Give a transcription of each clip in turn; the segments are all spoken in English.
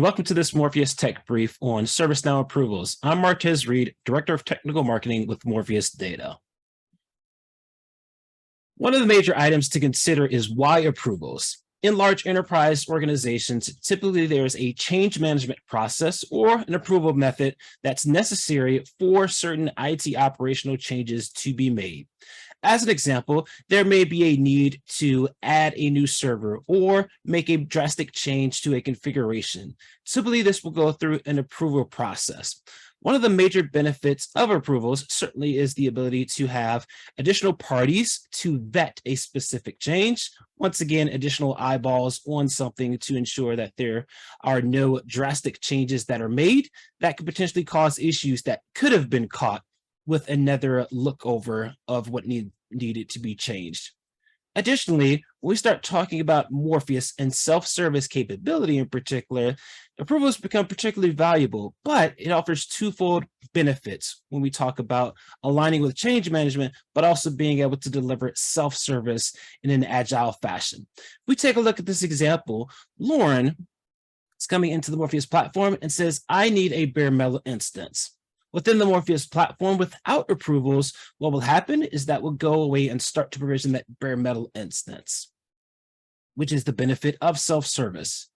welcome to this Morpheus Tech Brief on ServiceNow Approvals. I'm Martez Reed, Director of Technical Marketing with Morpheus Data. One of the major items to consider is why approvals. In large enterprise organizations, typically there's a change management process or an approval method that's necessary for certain IT operational changes to be made. As an example, there may be a need to add a new server or make a drastic change to a configuration. Typically, this will go through an approval process. One of the major benefits of approvals certainly is the ability to have additional parties to vet a specific change. Once again, additional eyeballs on something to ensure that there are no drastic changes that are made that could potentially cause issues that could have been caught with another look over of what needed to be changed. Additionally, when we start talking about Morpheus and self-service capability in particular, approvals become particularly valuable, but it offers twofold benefits when we talk about aligning with change management, but also being able to deliver self-service in an agile fashion. If we take a look at this example, Lauren is coming into the Morpheus platform and says, I need a bare metal instance. Within the Morpheus platform, without approvals, what will happen is that we'll go away and start to provision that bare metal instance, which is the benefit of self-service.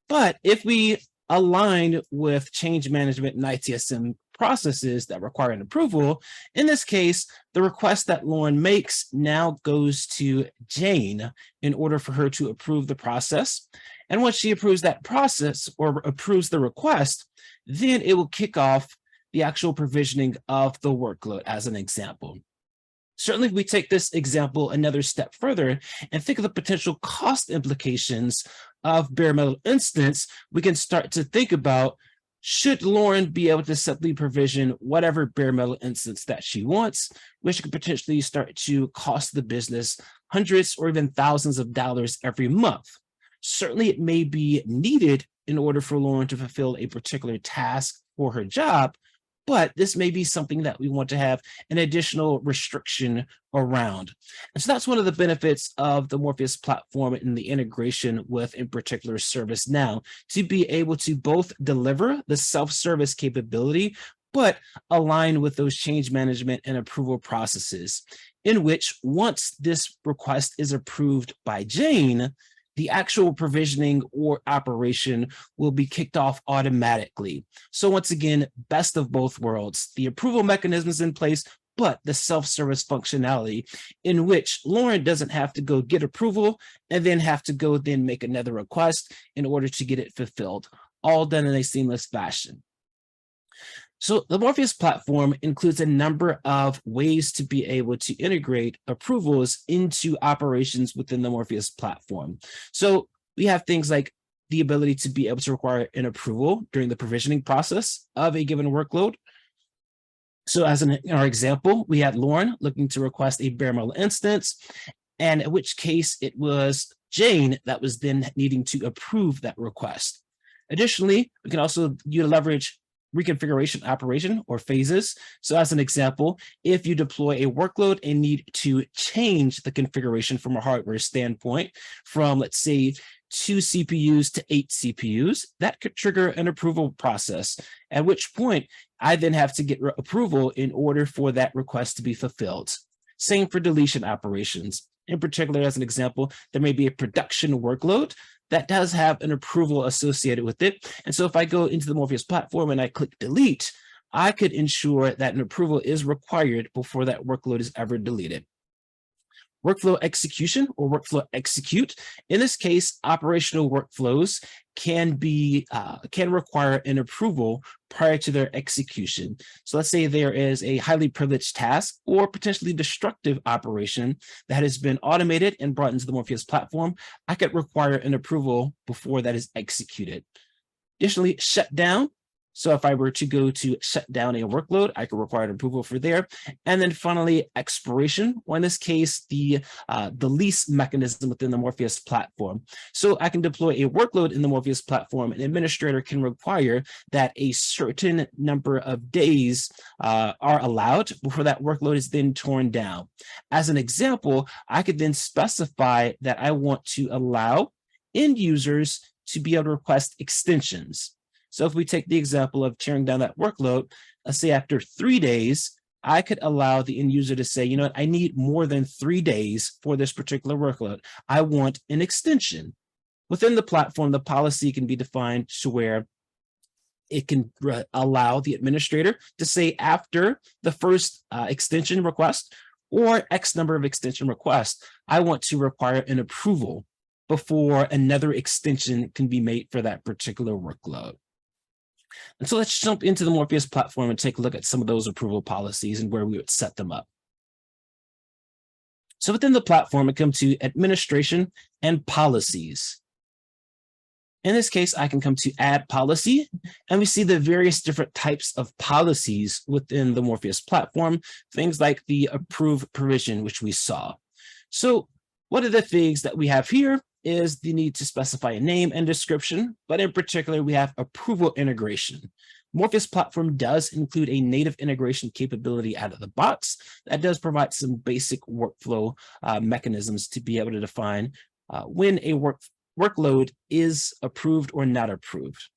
But if we align with change management and ITSM processes that require an approval, in this case, the request that Lauren makes now goes to Jane in order for her to approve the process. And once she approves that process or approves the request, then it will kick off the actual provisioning of the workload as an example. Certainly, if we take this example another step further and think of the potential cost implications of bare metal instance, we can start to think about, should Lauren be able to simply provision whatever bare metal instance that she wants, which could potentially start to cost the business hundreds or even thousands of dollars every month. Certainly, it may be needed in order for Lauren to fulfill a particular task for her job, but this may be something that we want to have an additional restriction around. And so that's one of the benefits of the Morpheus platform and the integration with, in particular, ServiceNow, to be able to both deliver the self-service capability, but align with those change management and approval processes, in which once this request is approved by Jane, the actual provisioning or operation will be kicked off automatically. So once again, best of both worlds, the approval mechanism is in place, but the self-service functionality in which Lauren doesn't have to go get approval and then have to go then make another request in order to get it fulfilled, all done in a seamless fashion. So the Morpheus platform includes a number of ways to be able to integrate approvals into operations within the Morpheus platform. So we have things like the ability to be able to require an approval during the provisioning process of a given workload. So as in our example, we had Lauren looking to request a bare metal instance, and in which case it was Jane that was then needing to approve that request. Additionally, we can also leverage reconfiguration operation or phases. So as an example, if you deploy a workload and need to change the configuration from a hardware standpoint from, let's say, 2 CPUs to 8 CPUs, that could trigger an approval process, at which point I then have to get approval in order for that request to be fulfilled. Same for deletion operations. In particular, as an example, there may be a production workload that does have an approval associated with it. And so if I go into the Morpheus platform and I click delete, I could ensure that an approval is required before that workload is ever deleted. Workflow execution or workflow execute. In this case, operational workflows can require an approval prior to their execution. So let's say there is a highly privileged task or potentially destructive operation that has been automated and brought into the Morpheus platform. I could require an approval before that is executed. Additionally, shutdown. So if I were to go to shut down a workload, I could require an approval for there. And then finally, expiration, or in this case, the lease mechanism within the Morpheus platform. So I can deploy a workload in the Morpheus platform. An administrator can require that a certain number of days are allowed before that workload is then torn down. As an example, I could then specify that I want to allow end users to be able to request extensions. So if we take the example of tearing down that workload, let's say after 3 days, I could allow the end user to say, you know what, I need more than 3 days for this particular workload. I want an extension. Within the platform, the policy can be defined to where it can allow the administrator to say after the first extension request or X number of extension requests, I want to require an approval before another extension can be made for that particular workload. And so let's jump into the Morpheus platform and take a look at some of those approval policies and where we would set them up. So within the platform, it comes to administration and policies. In this case, I can come to add policy, and we see the various different types of policies within the Morpheus platform, things like the approve provision, which we saw. So one of the things that we have here is the need to specify a name and description, but in particular, we have approval integration. Morpheus platform does include a native integration capability out of the box that does provide some basic workflow mechanisms to be able to define when a workload is approved or not approved.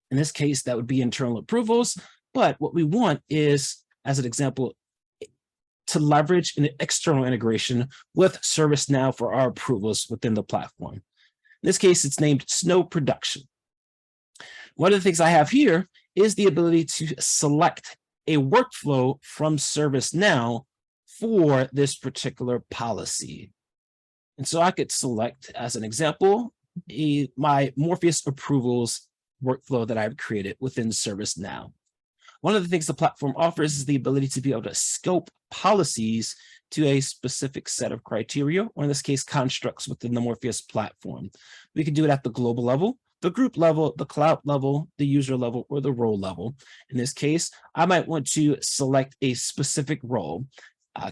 In this case, that would be internal approvals, but what we want is, as an example, to leverage an external integration with ServiceNow for our approvals within the platform. In this case, it's named Snow Production. One of the things I have here is the ability to select a workflow from ServiceNow for this particular policy. And so I could select, as an example, my Morpheus Approvals workflow that I've created within ServiceNow. One of the things the platform offers is the ability to be able to scope policies to a specific set of criteria, or in this case, constructs within the Morpheus platform. We can do it at the global level, the group level, the cloud level, the user level, or the role level. In this case, I might want to select a specific role.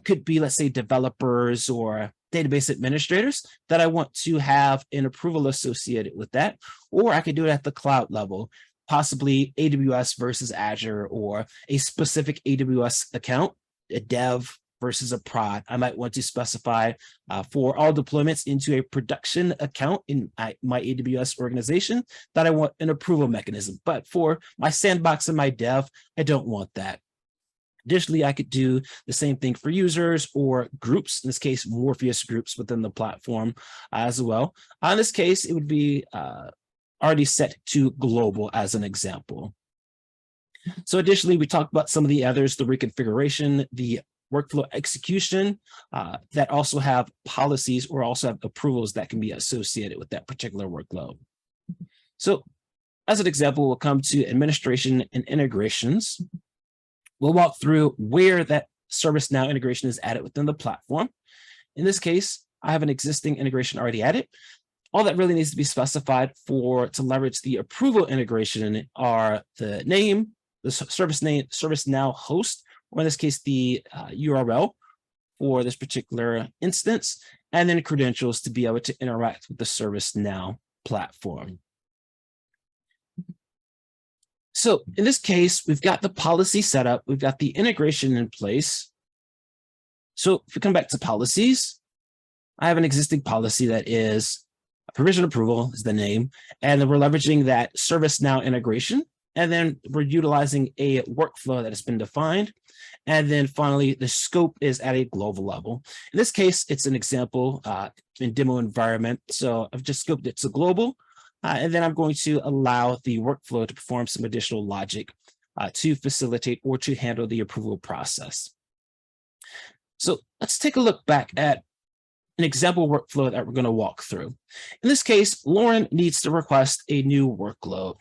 Could be, let's say, developers or database administrators that I want to have an approval associated with that, or I could do it at the cloud level, possibly AWS versus Azure, or a specific AWS account, a dev versus a prod. I might want to specify for all deployments into a production account in my AWS organization that I want an approval mechanism. But for my sandbox and my dev, I don't want that. Additionally, I could do the same thing for users or groups, in this case, Morpheus groups within the platform as well. In this case, it would be already set to global as an example. So additionally, we talked about some of the others, the reconfiguration, the workflow execution that also have policies or also have approvals that can be associated with that particular workload. So as an example, we'll come to administration and integrations. We'll walk through where that ServiceNow integration is added within the platform. In this case, I have an existing integration already added. All that really needs to be specified to leverage the approval integration are the name, the service name, ServiceNow host, or in this case, the URL for this particular instance, and then credentials to be able to interact with the ServiceNow platform. So in this case, we've got the policy set up, we've got the integration in place. So if we come back to policies, I have an existing policy that is provision approval is the name, and then we're leveraging that ServiceNow integration, and then we're utilizing a workflow that has been defined. And then finally, the scope is at a global level. In this case, it's an example in demo environment. So I've just scoped it to global. And then I'm going to allow the workflow to perform some additional logic to facilitate or to handle the approval process. So let's take a look back at an example workflow that we're going to walk through. In this case, Lauren needs to request a new workload.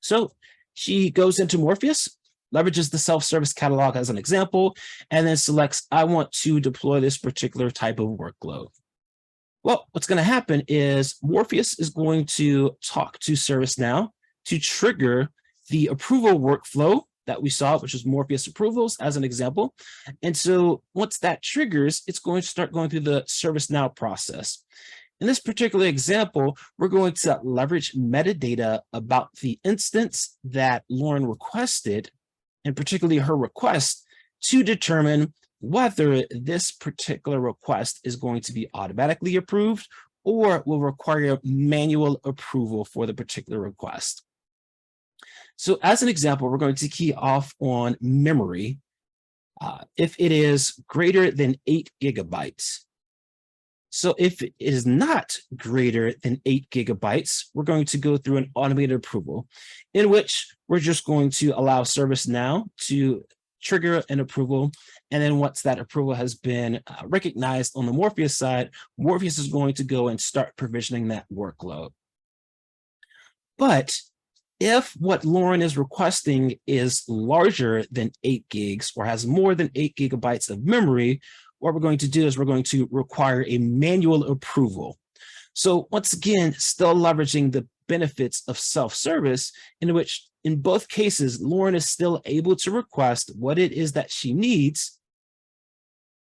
So she goes into Morpheus, leverages the self-service catalog as an example, and then selects, I want to deploy this particular type of workload. Well, what's going to happen is Morpheus is going to talk to ServiceNow to trigger the approval workflow that we saw, which is Morpheus Approvals as an example. And so once that triggers, it's going to start going through the ServiceNow process. In this particular example, we're going to leverage metadata about the instance that Lauren requested, and particularly her request, to determine whether this particular request is going to be automatically approved or will require manual approval for the particular request. So as an example, we're going to key off on memory. If it is greater than 8 gigabytes. So if it is not greater than 8 gigabytes, we're going to go through an automated approval in which we're just going to allow ServiceNow to trigger an approval. And then once that approval has been recognized on the Morpheus side, Morpheus is going to go and start provisioning that workload. But if what Lauren is requesting is larger than 8 gigs or has more than 8 gigabytes of memory, what we're going to do is we're going to require a manual approval. So once again, still leveraging the benefits of self-service, in which in both cases, Lauren is still able to request what it is that she needs.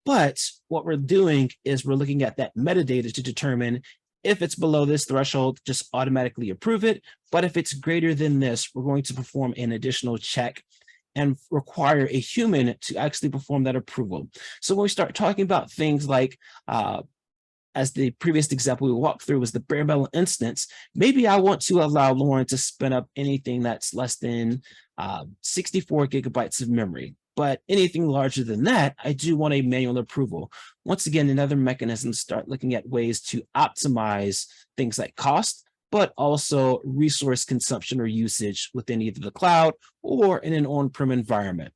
But what we're doing is we're looking at that metadata to determine if it's below this threshold, just automatically approve it. But if it's greater than this, we're going to perform an additional check and require a human to actually perform that approval. So when we start talking about things like, as the previous example we walked through was the bare metal instance, maybe I want to allow Lauren to spin up anything that's less than 64 gigabytes of memory. But anything larger than that, I do want a manual approval. Once again, another mechanism to start looking at ways to optimize things like cost, but also resource consumption or usage within either the cloud or in an on-prem environment.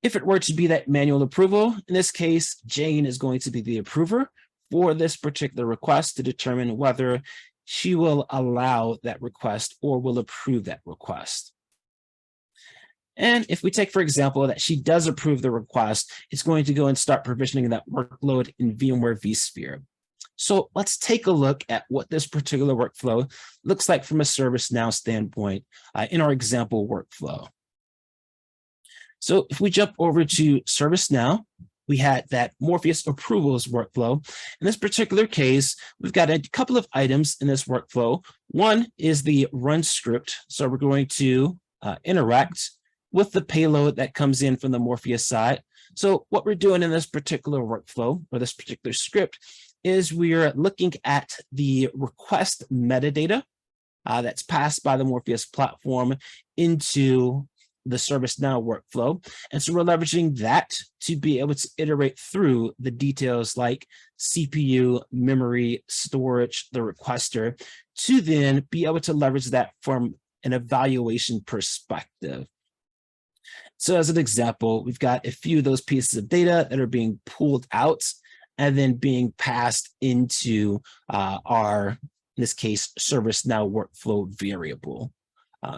If it were to be that manual approval, in this case, Jane is going to be the approver for this particular request to determine whether she will allow that request or will approve that request. And if we take, for example, that she does approve the request, it's going to go and start provisioning that workload in VMware vSphere. So let's take a look at what this particular workflow looks like from a ServiceNow standpoint in our example workflow. So if we jump over to ServiceNow, we had that Morpheus Approvals workflow. In this particular case, we've got a couple of items in this workflow. One is the run script. So we're going to interact with the payload that comes in from the Morpheus side. So what we're doing in this particular workflow or this particular script is we're looking at the request metadata that's passed by the Morpheus platform into the ServiceNow workflow. And so we're leveraging that to be able to iterate through the details like CPU, memory, storage, the requester, to then be able to leverage that from an evaluation perspective. So as an example, we've got a few of those pieces of data that are being pulled out and then being passed into our, in this case, ServiceNow workflow variable.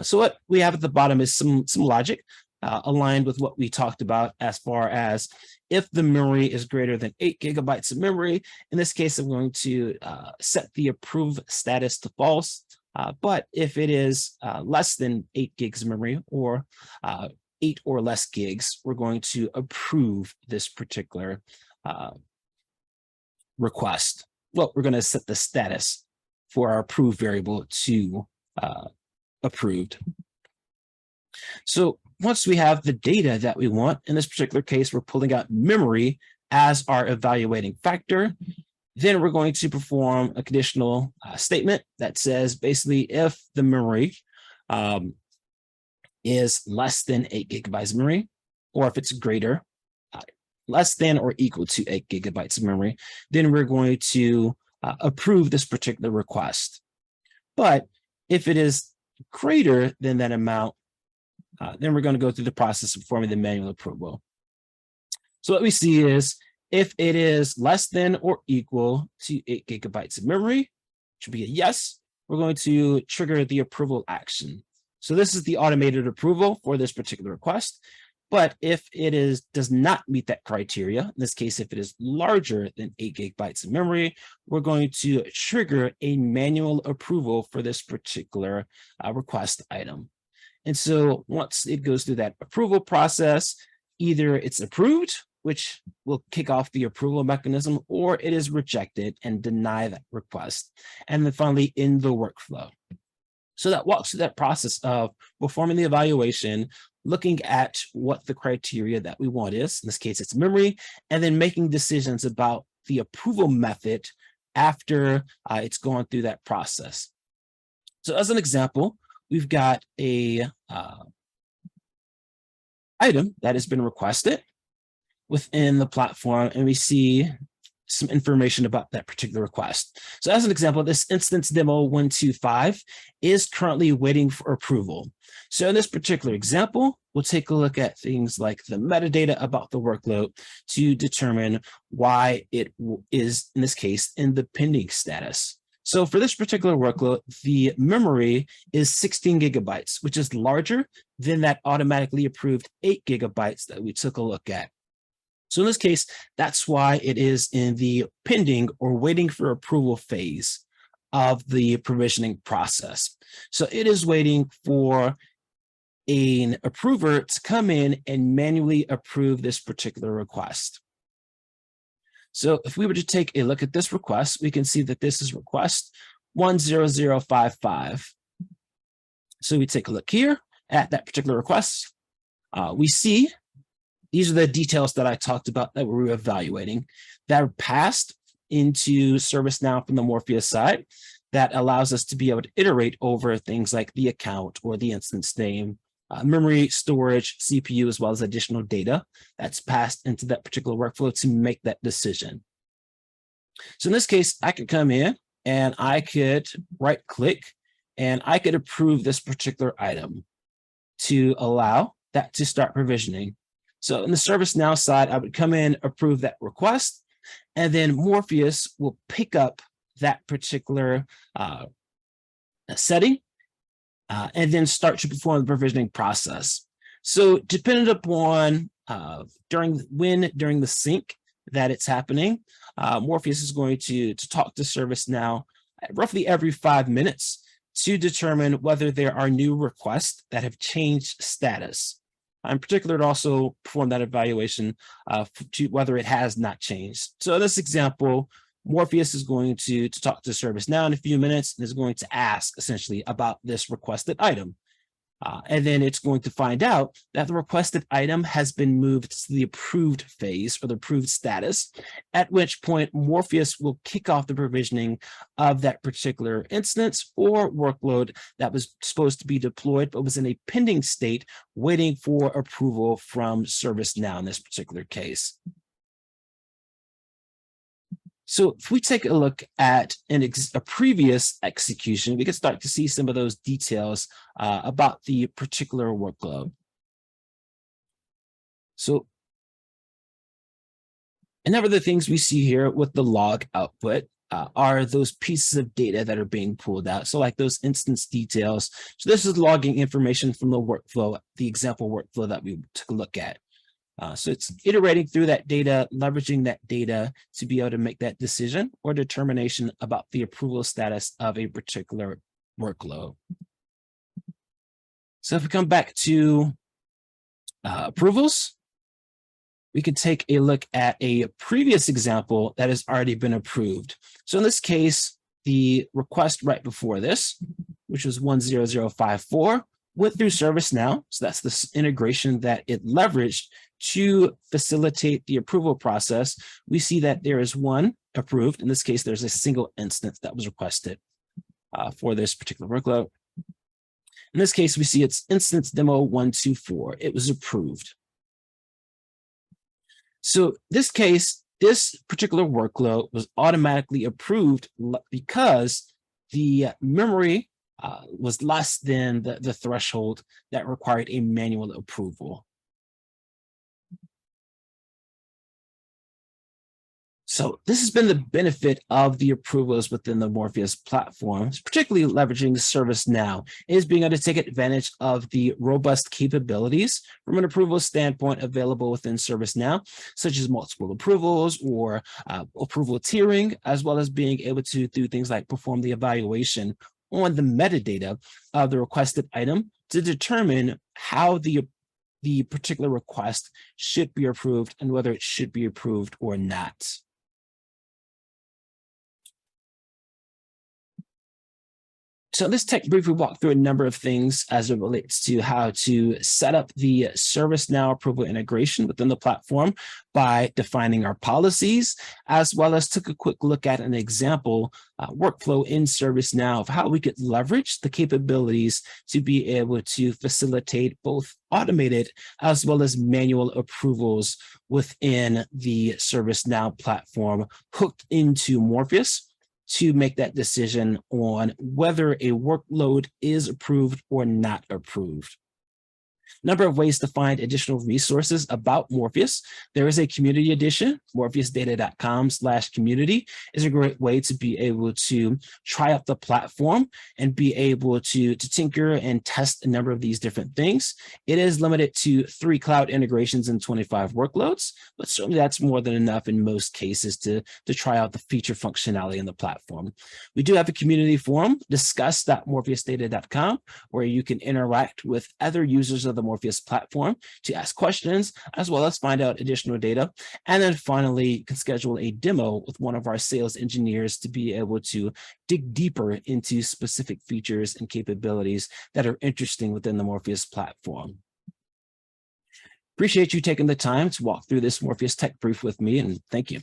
So what we have at the bottom is some logic aligned with what we talked about as far as if the memory is greater than 8 gigabytes of memory. In this case, I'm going to set the approve status to false. But if it is less than 8 gigs of memory or 8 or less gigs, we're going to approve this particular request. Well, we're going to set the status for our approved variable to approved. So once we have the data that we want, in this particular case, we're pulling out memory as our evaluating factor. Then we're going to perform a conditional statement that says basically if the memory is less than 8 gigabytes of memory, or if it's greater, less than or equal to 8 gigabytes of memory, then we're going to approve this particular request. But if it is greater than that amount, then we're going to go through the process of performing the manual approval. So what we see is if it is less than or equal to 8 gigabytes of memory, which would be a yes, we're going to trigger the approval action. So this is the automated approval for this particular request. But if it does not meet that criteria, in this case, if it is larger than 8 gigabytes of memory, we're going to trigger a manual approval for this particular request item. And so once it goes through that approval process, either it's approved, which will kick off the approval mechanism, or it is rejected and deny that request. And then finally in the workflow. So that walks through that process of performing the evaluation, looking at what the criteria that we want is, in this case, it's memory, and then making decisions about the approval method after it's gone through that process. So as an example, we've got a item that has been requested within the platform, and we see some information about that particular request. So as an example, this instance demo 125 is currently waiting for approval. So in this particular example, we'll take a look at things like the metadata about the workload to determine why it is, in this case, in the pending status. So for this particular workload, the memory is 16 gigabytes, which is larger than that automatically approved 8 gigabytes that we took a look at. So in this case, that's why it is in the pending or waiting for approval phase of the provisioning process. So it is waiting for an approver to come in and manually approve this particular request. So if we were to take a look at this request, we can see that this is request 10055. So we take a look here at that particular request. We see these are the details that I talked about that we're evaluating that are passed into ServiceNow from the Morpheus side that allows us to be able to iterate over things like the account or the instance name, memory, storage, CPU, as well as additional data that's passed into that particular workflow to make that decision. So in this case, I could come in and I could right click and I could approve this particular item to allow that to start provisioning. So in the ServiceNow side, I would come in, approve that request, and then Morpheus will pick up that particular setting and then start to perform the provisioning process. So depending upon during the sync that it's happening, Morpheus is going to talk to ServiceNow roughly every 5 minutes to determine whether there are new requests that have changed status. In particular, to also perform that evaluation to whether it has not changed. So in this example, Morpheus is going to talk to ServiceNow in a few minutes and is going to ask essentially about this requested item. And then it's going to find out that the requested item has been moved to the approved phase or the approved status, at which point Morpheus will kick off the provisioning of that particular instance or workload that was supposed to be deployed, but was in a pending state waiting for approval from ServiceNow in this particular case. So if we take a look at a previous execution, we can start to see some of those details about the particular workload. So a number of the things we see here with the log output are those pieces of data that are being pulled out. So like those instance details. So this is logging information from the workflow, the example workflow that we took a look at. So it's iterating through that data, leveraging that data to be able to make that decision or determination about the approval status of a particular workload. So if we come back to approvals, we can take a look at a previous example that has already been approved. So in this case, the request right before this, which was 10054, went through ServiceNow. So that's this integration that it leveraged to facilitate the approval process. We see that there is one approved. In this case, there's a single instance that was requested for this particular workload. In this case, we see it's instance demo 124. It was approved. So this case, this particular workload was automatically approved because the memory was less than the threshold that required a manual approval. So this has been the benefit of the approvals within the Morpheus platform, particularly leveraging ServiceNow, is being able to take advantage of the robust capabilities from an approval standpoint available within ServiceNow, such as multiple approvals or approval tiering, as well as being able to do things like perform the evaluation on the metadata of the requested item to determine how the particular request should be approved and whether it should be approved or not. So in this tech brief, we walked through a number of things as it relates to how to set up the ServiceNow approval integration within the platform by defining our policies, as well as took a quick look at an example workflow in ServiceNow of how we could leverage the capabilities to be able to facilitate both automated as well as manual approvals within the ServiceNow platform hooked into Morpheus to make that decision on whether a workload is approved or not approved. Number of ways to find additional resources about Morpheus. There is a community edition. Morpheusdata.com/community is a great way to be able to try out the platform and be able to tinker and test a number of these different things. It is limited to 3 cloud integrations and 25 workloads, but certainly that's more than enough in most cases to try out the feature functionality in the platform. We do have a community forum, discuss.morpheusdata.com, where you can interact with other users of the Morpheus platform to ask questions, as well as find out additional data. And then finally, you can schedule a demo with one of our sales engineers to be able to dig deeper into specific features and capabilities that are interesting within the Morpheus platform. Appreciate you taking the time to walk through this Morpheus tech brief with me, and thank you.